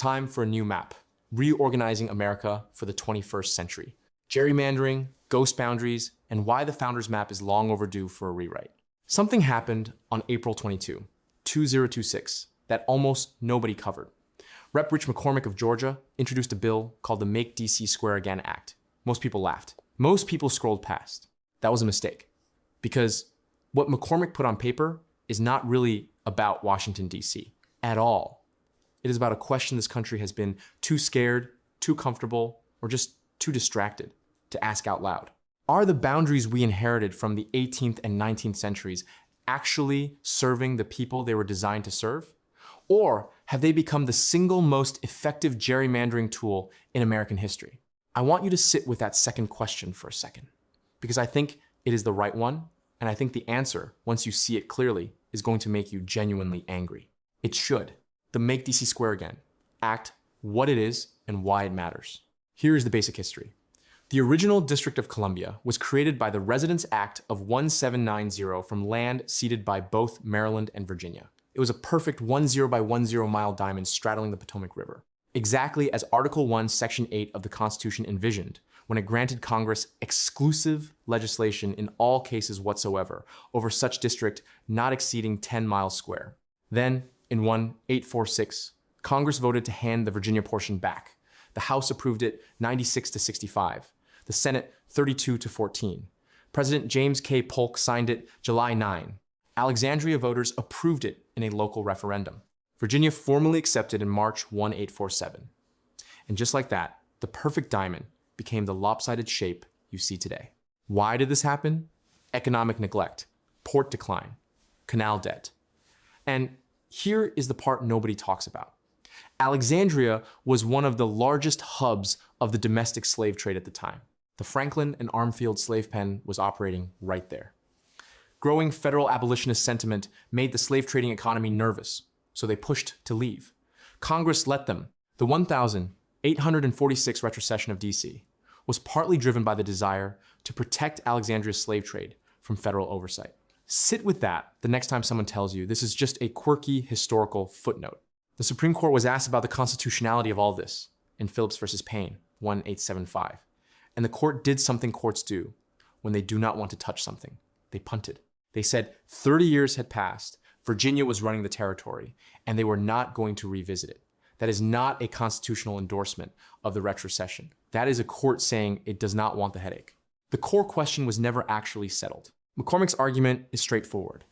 time for a new map, reorganizing America for the 21st century. Gerrymandering, ghost boundaries, and why the Founders Map is long overdue for a rewrite. Something happened on April 22, 2026, that almost nobody covered. Rep. Rich McCormick of Georgia introduced a bill called the Make DC Square Again Act. Most people laughed. Most people scrolled past. That was a mistake, because what McCormick put on paper is not really about Washington, D.C. at all. It is about a question this country has been too scared, too comfortable, or just too distracted to ask out loud. Are the boundaries we inherited from the 18th and 19th centuries actually serving the people they were designed to serve? Or have they become the single most effective gerrymandering tool in American history? I want you to sit with that second question for a second, because I think it is the right one, and I think the answer, once you see it clearly, is going to make you genuinely angry. It should. The Make DC Square Again Act, what it is and why it matters. Here is the basic history. The original District of Columbia was created by the Residence Act of 1790 from land ceded by both Maryland and Virginia. It was a perfect 10 by 10 mile diamond straddling the Potomac River, exactly as Article 1, Section 8 of the Constitution envisioned when it granted Congress exclusive legislation in all cases whatsoever over such district not exceeding 10 miles square. Then, in 1846, Congress voted to hand the Virginia portion back. The House approved it 96-65. The Senate 32-14. President James K. Polk signed it July 9. Alexandria voters approved it in a local referendum. Virginia formally accepted in March 1847. And just like that, the perfect diamond became the lopsided shape you see today. Why did this happen? Economic neglect, port decline, canal debt. And here is the part nobody talks about. Alexandria was one of the largest hubs of the domestic slave trade at the time. The Franklin and Armfield slave pen was operating right there. Growing federal abolitionist sentiment made the slave trading economy nervous, so they pushed to leave. Congress let them. The 1846 retrocession of DC was partly driven by the desire to protect Alexandria's slave trade from federal oversight. Sit with that the next time someone tells you this is just a quirky historical footnote. The Supreme Court was asked about the constitutionality of all this in Phillips versus Payne, 1875. And the court did something courts do when they do not want to touch something. They punted. They said 30 years had passed, Virginia was running the territory, and they were not going to revisit it. That is not a constitutional endorsement of the retrocession. That is a court saying it does not want the headache. The core question was never actually settled. McCormick's argument is straightforward.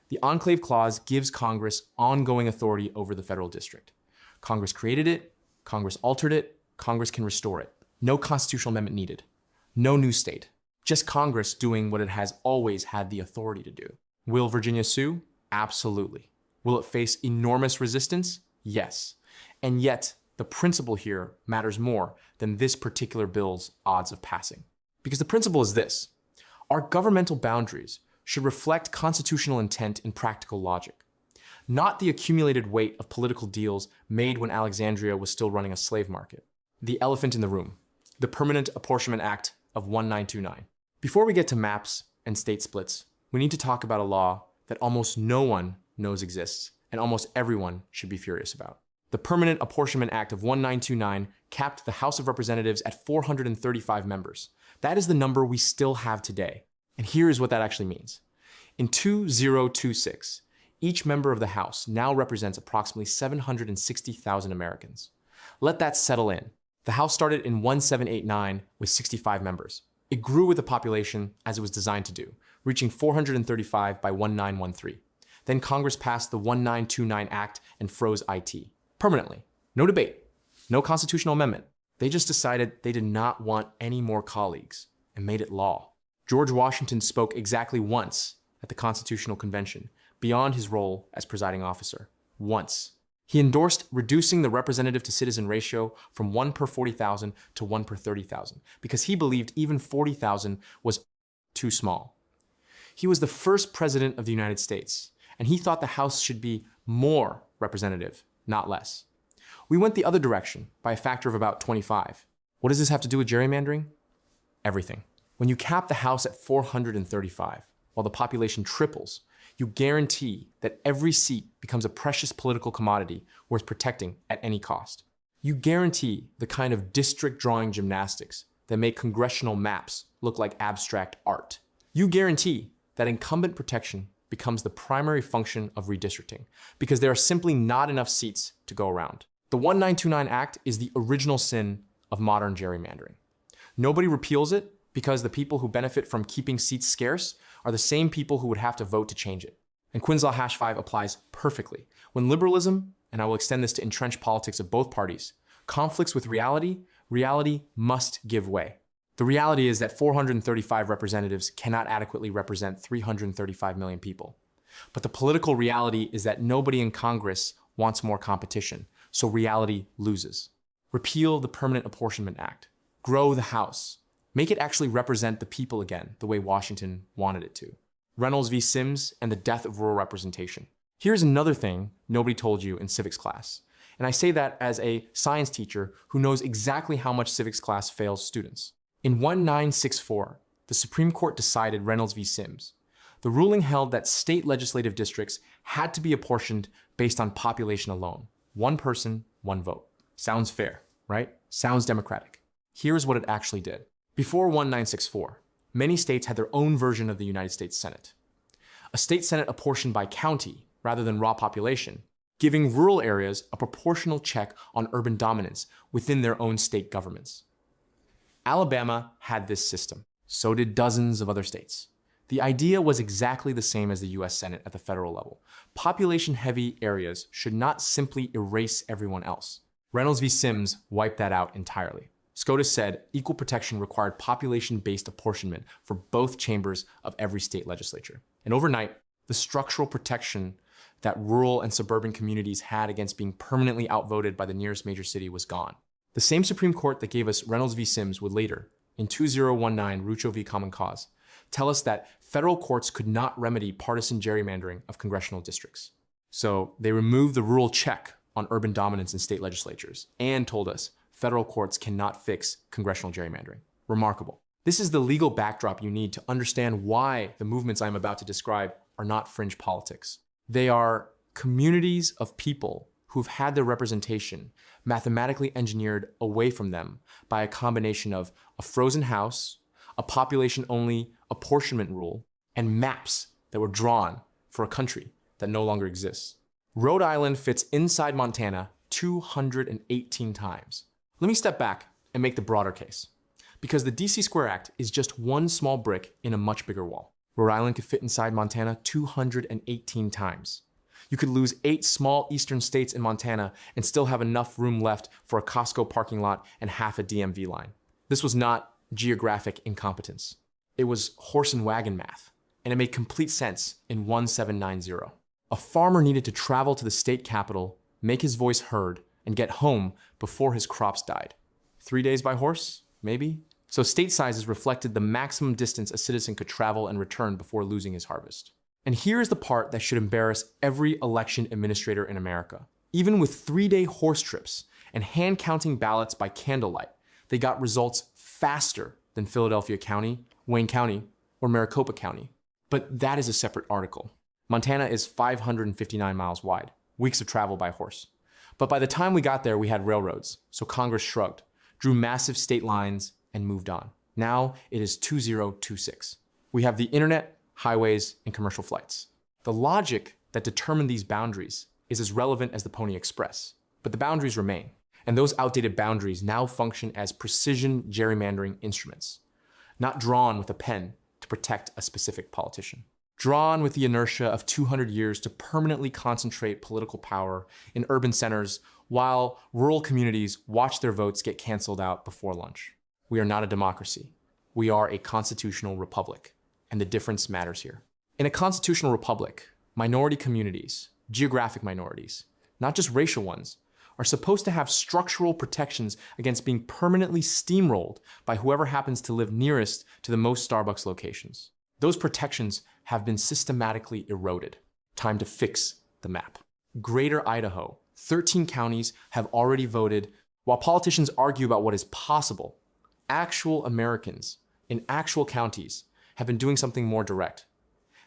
The Enclave Clause gives Congress ongoing authority over the federal district. Congress created it, Congress altered it, Congress can restore it. No constitutional amendment needed. No new state. Just Congress doing what it has always had the authority to do. Will Virginia sue? Absolutely. Will it face enormous resistance? Yes. And yet, the principle here matters more than this particular bill's odds of passing. Because the principle is this: our governmental boundaries should reflect constitutional intent and practical logic, not the accumulated weight of political deals made when Alexandria was still running a slave market. The elephant in the room, the Permanent Apportionment Act of 1929. Before we get to maps and state splits, we need to talk about a law that almost no one knows exists and almost everyone should be furious about. The Permanent Apportionment Act of 1929 capped the House of Representatives at 435 members. That is the number we still have today. And here is what that actually means. In 2026, each member of the House now represents approximately 760,000 Americans. Let that settle in. The House started in 1789 with 65 members. It grew with the population as it was designed to do, reaching 435 by 1913. Then Congress passed the 1929 Act and froze IT. Permanently. No debate. No constitutional amendment. They just decided they did not want any more colleagues and made it law. George Washington spoke exactly once at the Constitutional Convention, beyond his role as presiding officer. Once. He endorsed reducing the representative to citizen ratio from 1 per 40,000 to 1 per 30,000 because he believed even 40,000 was too small. He was the first president of the United States, and he thought the House should be more representative, not less. We went the other direction by a factor of about 25. What does this have to do with gerrymandering? Everything. When you cap the House at 435, while the population triples, you guarantee that every seat becomes a precious political commodity worth protecting at any cost. You guarantee the kind of district drawing gymnastics that make congressional maps look like abstract art. You guarantee that incumbent protection becomes the primary function of redistricting because there are simply not enough seats to go around. The 1929 Act is the original sin of modern gerrymandering. Nobody repeals it because the people who benefit from keeping seats scarce are the same people who would have to vote to change it. And Quinn's Law #5 applies perfectly. When liberalism, and I will extend this to entrenched politics of both parties, conflicts with reality, reality must give way. The reality is that 435 representatives cannot adequately represent 335 million people. But the political reality is that nobody in Congress wants more competition, so reality loses. Repeal the Permanent Apportionment Act. Grow the House. Make it actually represent the people again, the way Washington wanted it to. Reynolds v. Sims and the death of rural representation. Here's another thing nobody told you in civics class. And I say that as a science teacher who knows exactly how much civics class fails students. In 1964, the Supreme Court decided Reynolds v. Sims. The ruling held that state legislative districts had to be apportioned based on population alone. One person, one vote. Sounds fair, right? Sounds democratic. Here's what it actually did. Before 1964, many states had their own version of the United States Senate. A state senate apportioned by county rather than raw population, giving rural areas a proportional check on urban dominance within their own state governments. Alabama had this system. So did dozens of other states. The idea was exactly the same as the US Senate at the federal level. Population-heavy areas should not simply erase everyone else. Reynolds v. Sims wiped that out entirely. SCOTUS said equal protection required population-based apportionment for both chambers of every state legislature. And overnight, the structural protection that rural and suburban communities had against being permanently outvoted by the nearest major city was gone. The same Supreme Court that gave us Reynolds v. Sims would later, in 2019 Rucho v. Common Cause, tell us that federal courts could not remedy partisan gerrymandering of congressional districts. So they removed the rural check on urban dominance in state legislatures and told us federal courts cannot fix congressional gerrymandering. Remarkable. This is the legal backdrop you need to understand why the movements I'm about to describe are not fringe politics. They are communities of people who've had their representation mathematically engineered away from them by a combination of a frozen house, a population-only apportionment rule, and maps that were drawn for a country that no longer exists. Rhode Island fits inside Montana 218 times. Let me step back and make the broader case. Because the DC Square Act is just one small brick in a much bigger wall. Rhode Island could fit inside Montana 218 times. You could lose 8 small eastern states in Montana and still have enough room left for a Costco parking lot and half a DMV line. This was not geographic incompetence. It was horse and wagon math, and it made complete sense in 1790. A farmer needed to travel to the state capital, make his voice heard, and get home before his crops died. 3 days by horse, maybe? So state sizes reflected the maximum distance a citizen could travel and return before losing his harvest. And here's the part that should embarrass every election administrator in America. Even with 3-day horse trips and hand-counting ballots by candlelight, they got results faster than Philadelphia County, Wayne County, or Maricopa County. But that is a separate article. Montana is 559 miles wide, weeks of travel by horse. But by the time we got there, we had railroads, so Congress shrugged, drew massive state lines, and moved on. Now it is 2026. We have the internet, highways, and commercial flights. The logic that determined these boundaries is as relevant as the Pony Express, but the boundaries remain. And those outdated boundaries now function as precision gerrymandering instruments, not drawn with a pen to protect a specific politician. Drawn with the inertia of 200 years to permanently concentrate political power in urban centers while rural communities watch their votes get canceled out before lunch. We are not a democracy. We are a constitutional republic, and the difference matters here. In a constitutional republic, minority communities, geographic minorities, not just racial ones, are supposed to have structural protections against being permanently steamrolled by whoever happens to live nearest to the most Starbucks locations. Those protections have been systematically eroded. Time to fix the map. Greater Idaho, 13 counties have already voted. While politicians argue about what is possible, actual Americans in actual counties have been doing something more direct.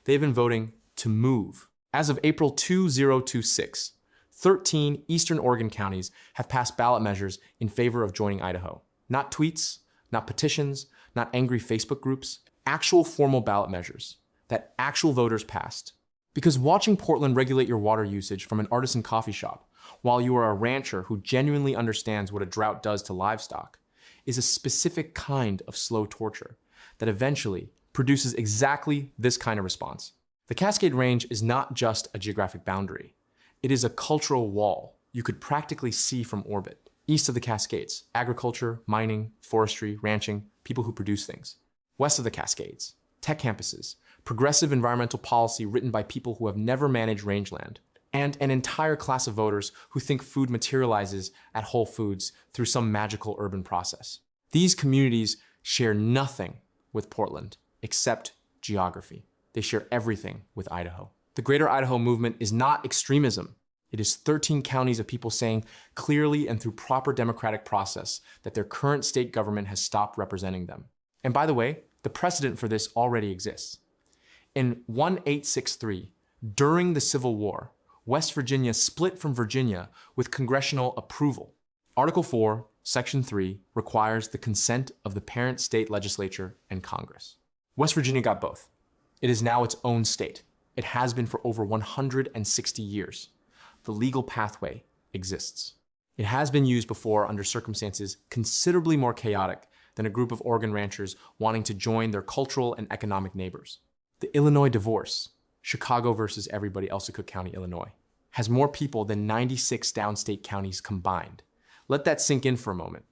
They've been voting to move. As of April 2026, 13 Eastern Oregon counties have passed ballot measures in favor of joining Idaho. Not tweets, not petitions, not angry Facebook groups, actual formal ballot measures that actual voters passed. Because watching Portland regulate your water usage from an artisan coffee shop while you are a rancher who genuinely understands what a drought does to livestock is a specific kind of slow torture that eventually produces exactly this kind of response. The Cascade Range is not just a geographic boundary. It is a cultural wall you could practically see from orbit. East of the Cascades, agriculture, mining, forestry, ranching, people who produce things. West of the Cascades, tech campuses, progressive environmental policy written by people who have never managed rangeland, and an entire class of voters who think food materializes at Whole Foods through some magical urban process. These communities share nothing with Portland except geography. They share everything with Idaho. The Greater Idaho movement is not extremism. It is 13 counties of people saying clearly and through proper democratic process that their current state government has stopped representing them. And by the way, the precedent for this already exists. In 1863, during the Civil War, West Virginia split from Virginia with congressional approval. Article 4, Section 3 requires the consent of the parent state legislature and Congress. West Virginia got both. It is now its own state. It has been for over 160 years. The legal pathway exists. It has been used before under circumstances considerably more chaotic than a group of Oregon ranchers wanting to join their cultural and economic neighbors. The Illinois divorce, Chicago versus everybody else in Cook County, Illinois, has more people than 96 downstate counties combined. Let that sink in for a moment.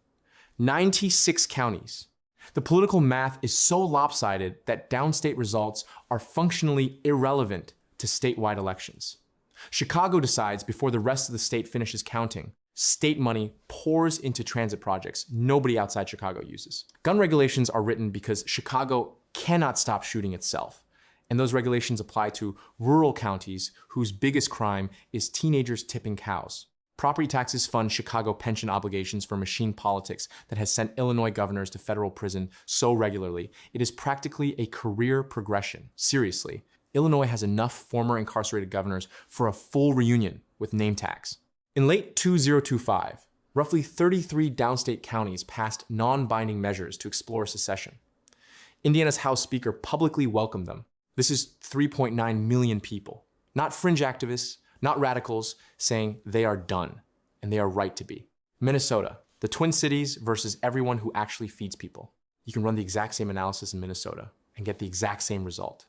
96 counties. The political math is so lopsided that downstate results are functionally irrelevant to statewide elections. Chicago decides before the rest of the state finishes counting. State money pours into transit projects nobody outside Chicago uses. Gun regulations are written because Chicago cannot stop shooting itself. And those regulations apply to rural counties whose biggest crime is teenagers tipping cows. Property taxes fund Chicago pension obligations for machine politics that has sent Illinois governors to federal prison so regularly. It is practically a career progression. Seriously, Illinois has enough former incarcerated governors for a full reunion with name tags. In late 2025, roughly 33 downstate counties passed non-binding measures to explore secession. Indiana's House Speaker publicly welcomed them. This is 3.9 million people, not fringe activists, not radicals, saying they are done, and they are right to be. Minnesota, the Twin Cities versus everyone who actually feeds people. You can run the exact same analysis in Minnesota and get the exact same result.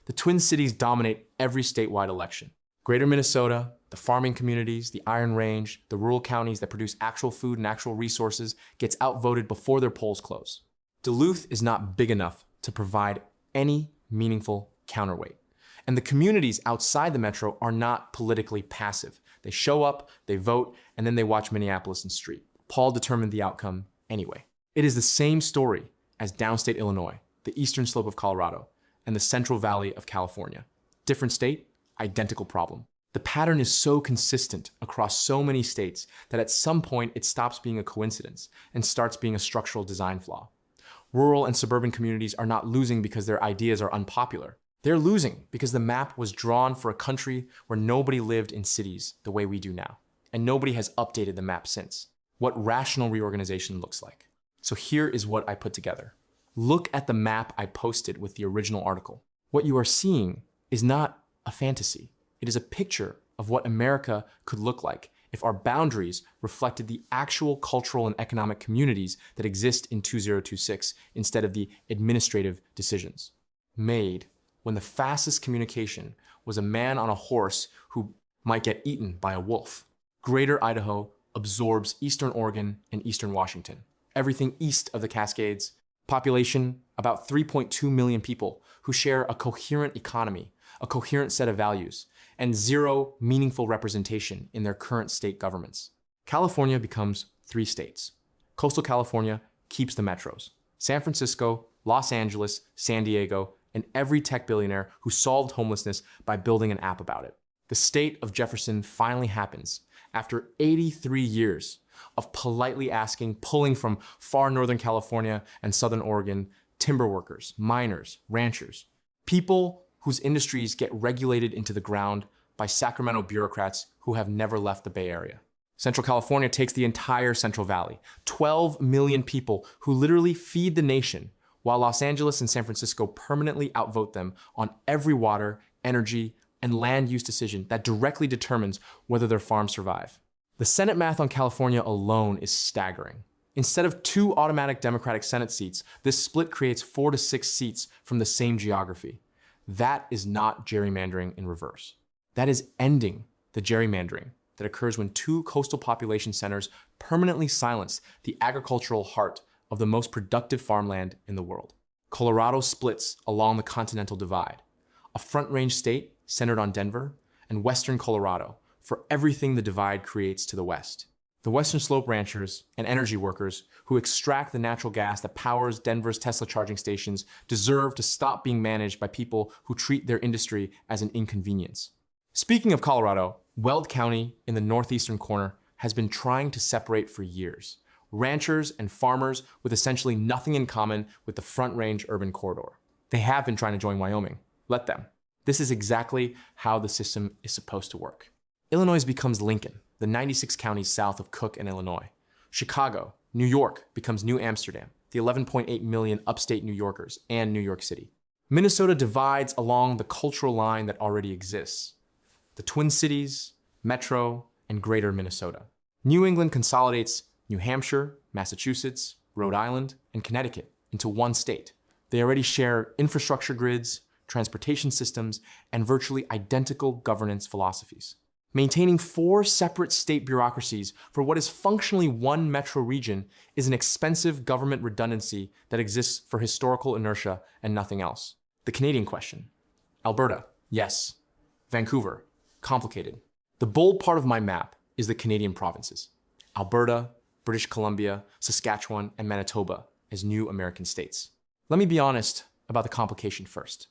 The Twin Cities dominate every statewide election. Greater Minnesota, the farming communities, the Iron Range, the rural counties that produce actual food and actual resources gets outvoted before their polls close. Duluth is not big enough to provide any meaningful counterweight. And the communities outside the metro are not politically passive. They show up, they vote, and then they watch Minneapolis and Street. Paul determined the outcome anyway. It is the same story as downstate Illinois, the eastern slope of Colorado, and the Central Valley of California. Different state, identical problem. The pattern is so consistent across so many states that at some point it stops being a coincidence and starts being a structural design flaw. Rural and suburban communities are not losing because their ideas are unpopular. They're losing because the map was drawn for a country where nobody lived in cities the way we do now. And nobody has updated the map since. What rational reorganization looks like. So here is what I put together. Look at the map I posted with the original article. What you are seeing is not a fantasy. It is a picture of what America could look like if our boundaries reflected the actual cultural and economic communities that exist in 2026 instead of the administrative decisions made when the fastest communication was a man on a horse who might get eaten by a wolf. Greater Idaho absorbs Eastern Oregon and Eastern Washington. Everything east of the Cascades, population about 3.2 million people who share a coherent economy, a coherent set of values, and zero meaningful representation in their current state governments. California becomes 3 states. Coastal California keeps the metros. San Francisco, Los Angeles, San Diego, and every tech billionaire who solved homelessness by building an app about it. The state of Jefferson finally happens after 83 years of politely asking, pulling from far Northern California and Southern Oregon, timber workers, miners, ranchers, people whose industries get regulated into the ground by Sacramento bureaucrats who have never left the Bay Area. Central California takes the entire Central Valley, 12 million people who literally feed the nation, while Los Angeles and San Francisco permanently outvote them on every water, energy, and land use decision that directly determines whether their farms survive. The Senate math on California alone is staggering. Instead of 2 automatic Democratic Senate seats, this split creates 4 to 6 seats from the same geography. That is not gerrymandering in reverse. That is ending the gerrymandering that occurs when 2 coastal population centers permanently silence the agricultural heart of the most productive farmland in the world. Colorado splits along the Continental Divide, a Front Range state centered on Denver, and Western Colorado for everything the divide creates to the west. The Western Slope ranchers and energy workers who extract the natural gas that powers Denver's Tesla charging stations deserve to stop being managed by people who treat their industry as an inconvenience. Speaking of Colorado, Weld County in the northeastern corner has been trying to separate for years. Ranchers and farmers with essentially nothing in common with the Front Range urban corridor. They have been trying to join Wyoming. Let them. This is exactly how the system is supposed to work. Illinois becomes Lincoln, the 96 counties south of Cook and Illinois. Chicago, New York becomes New Amsterdam, the 11.8 million upstate New Yorkers, and New York City. Minnesota divides along the cultural line that already exists. The Twin Cities, Metro, and Greater Minnesota. New England consolidates New Hampshire, Massachusetts, Rhode Island, and Connecticut into one state. They already share infrastructure grids, transportation systems, and virtually identical governance philosophies. Maintaining 4 separate state bureaucracies for what is functionally one metro region is an expensive government redundancy that exists for historical inertia and nothing else. The Canadian question. Alberta, yes. Vancouver, complicated. The bold part of my map is the Canadian provinces. Alberta, British Columbia, Saskatchewan, and Manitoba as new American states. Let me be honest about the complication first.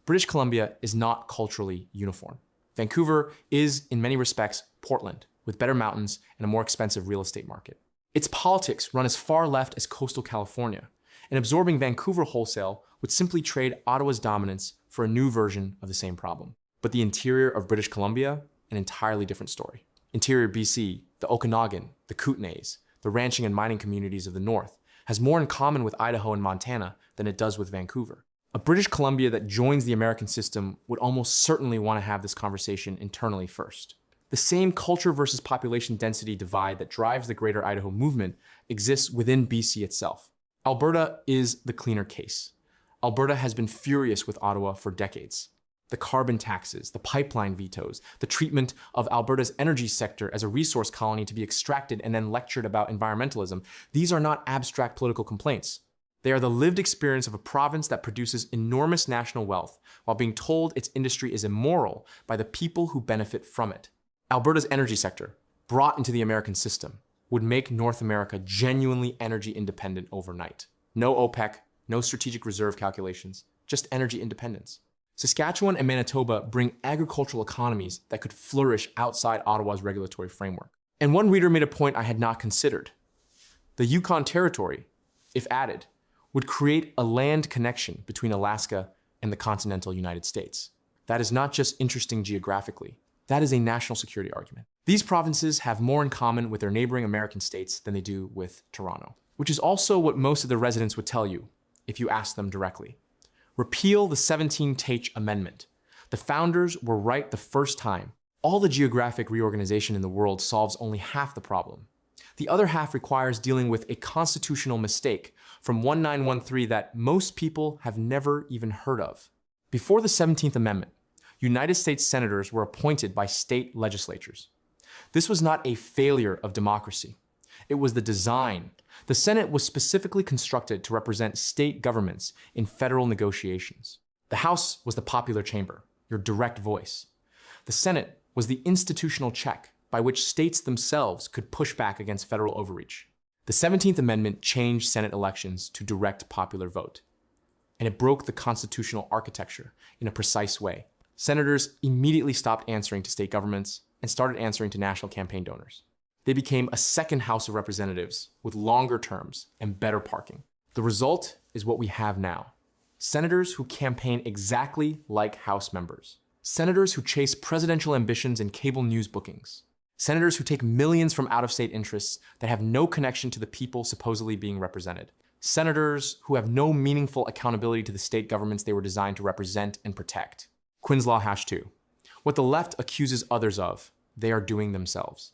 British Columbia is not culturally uniform. Vancouver is, in many respects, Portland, with better mountains and a more expensive real estate market. Its politics run as far left as coastal California, and absorbing Vancouver wholesale would simply trade Ottawa's dominance for a new version of the same problem. But the interior of British Columbia, an entirely different story. Interior BC, the Okanagan, the Kootenays, the ranching and mining communities of the north, has more in common with Idaho and Montana than it does with Vancouver. A British Columbia that joins the American system would almost certainly want to have this conversation internally first. The same culture versus population density divide that drives the Greater Idaho movement exists within BC itself. Alberta is the cleaner case. Alberta has been furious with Ottawa for decades. The carbon taxes, the pipeline vetoes, the treatment of Alberta's energy sector as a resource colony to be extracted and then lectured about environmentalism, these are not abstract political complaints. They are the lived experience of a province that produces enormous national wealth while being told its industry is immoral by the people who benefit from it. Alberta's energy sector, brought into the American system, would make North America genuinely energy independent overnight. No OPEC, no strategic reserve calculations, just energy independence. Saskatchewan and Manitoba bring agricultural economies that could flourish outside Ottawa's regulatory framework. And one reader made a point I had not considered. The Yukon Territory, if added, would create a land connection between Alaska and the continental United States. That is not just interesting geographically, that is a national security argument. These provinces have more in common with their neighboring American states than they do with Toronto, which is also what most of the residents would tell you if you asked them directly. Repeal the 17 Tate Amendment. The founders were right the first time. All the geographic reorganization in the world solves only half the problem. The other half requires dealing with a constitutional mistake from 1913 that most people have never even heard of. Before the 17th Amendment, United States senators were appointed by state legislatures. This was not a failure of democracy. It was the design. The Senate was specifically constructed to represent state governments in federal negotiations. The House was the popular chamber, your direct voice. The Senate was the institutional check by which states themselves could push back against federal overreach. The 17th Amendment changed Senate elections to direct popular vote, and it broke the constitutional architecture in a precise way. Senators immediately stopped answering to state governments and started answering to national campaign donors. They became a second House of Representatives with longer terms and better parking. The result is what we have now. Senators who campaign exactly like House members. Senators who chase presidential ambitions in cable news bookings. Senators who take millions from out-of-state interests that have no connection to the people supposedly being represented. Senators who have no meaningful accountability to the state governments they were designed to represent and protect. Quinn's Law #2. What the left accuses others of, they are doing themselves.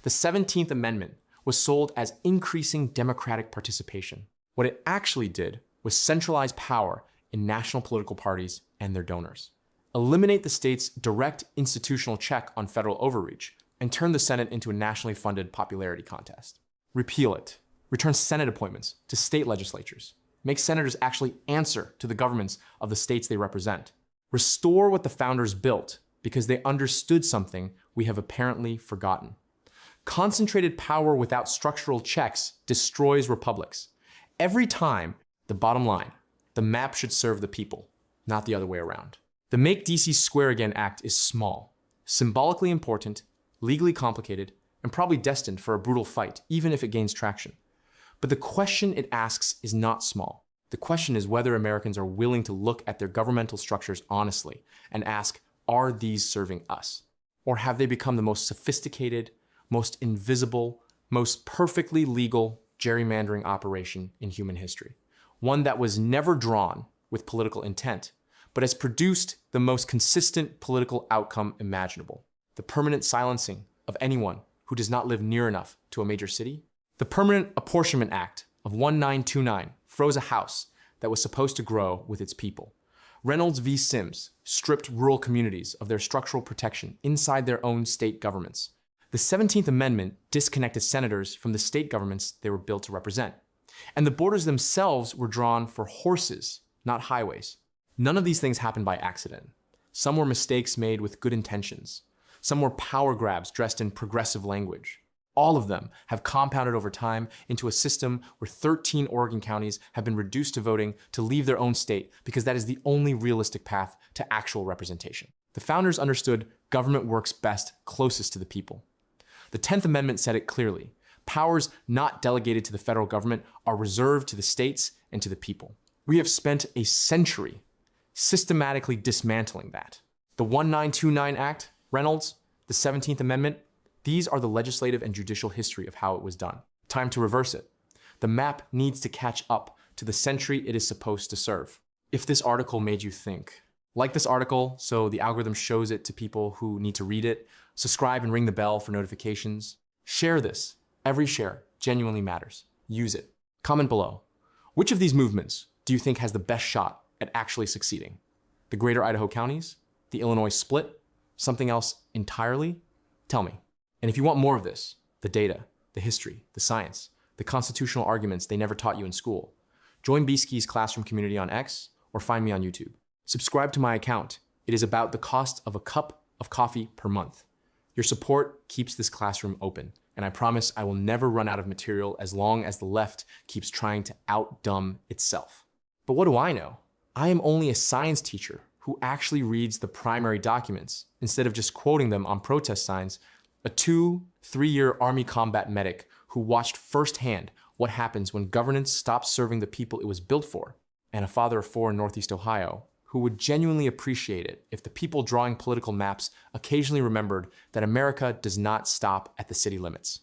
The 17th Amendment was sold as increasing democratic participation. What it actually did was centralize power in national political parties and their donors, eliminate the state's direct institutional check on federal overreach, and turn the Senate into a nationally funded popularity contest. Repeal it. Return Senate appointments to state legislatures. Make senators actually answer to the governments of the states they represent. Restore what the founders built because they understood something we have apparently forgotten. Concentrated power without structural checks destroys republics. Every time, the bottom line, the map should serve the people, not the other way around. The Make DC Square Again Act is small, symbolically important, legally complicated, and probably destined for a brutal fight, even if it gains traction. But the question it asks is not small. The question is whether Americans are willing to look at their governmental structures honestly and ask, are these serving us? Or have they become the most sophisticated, most invisible, most perfectly legal gerrymandering operation in human history? One that was never drawn with political intent, but has produced the most consistent political outcome imaginable. The permanent silencing of anyone who does not live near enough to a major city. The Permanent Apportionment Act of 1929 froze a house that was supposed to grow with its people. Reynolds v. Sims stripped rural communities of their structural protection inside their own state governments. The 17th Amendment disconnected senators from the state governments they were built to represent. And the borders themselves were drawn for horses, not highways. None of these things happened by accident. Some were mistakes made with good intentions. Some were power grabs dressed in progressive language. All of them have compounded over time into a system where 13 Oregon counties have been reduced to voting to leave their own state because that is the only realistic path to actual representation. The founders understood government works best closest to the people. The 10th Amendment said it clearly. Powers not delegated to the federal government are reserved to the states and to the people. We have spent a century systematically dismantling that. The 1929 Act, Reynolds, the 17th Amendment, these are the legislative and judicial history of how it was done. Time to reverse it. The map needs to catch up to the century it is supposed to serve. If this article made you think, like this article so the algorithm shows it to people who need to read it, subscribe and ring the bell for notifications. Share this. Every share genuinely matters. Use it. Comment below. Which of these movements do you think has the best shot at actually succeeding? The Greater Idaho counties? The Illinois split? Something else entirely? Tell me. And if you want more of this, the data, the history, the science, the constitutional arguments they never taught you in school, join Beeski's classroom community on X or find me on YouTube. Subscribe to my account. It is about the cost of a cup of coffee per month. Your support keeps this classroom open, and I promise I will never run out of material as long as the left keeps trying to outdumb itself. But what do I know? I am only a science teacher who actually reads the primary documents instead of just quoting them on protest signs, a 2-3-year Army combat medic who watched firsthand what happens when governance stops serving the people it was built for, and a father of 4 in Northeast Ohio who would genuinely appreciate it if the people drawing political maps occasionally remembered that America does not stop at the city limits.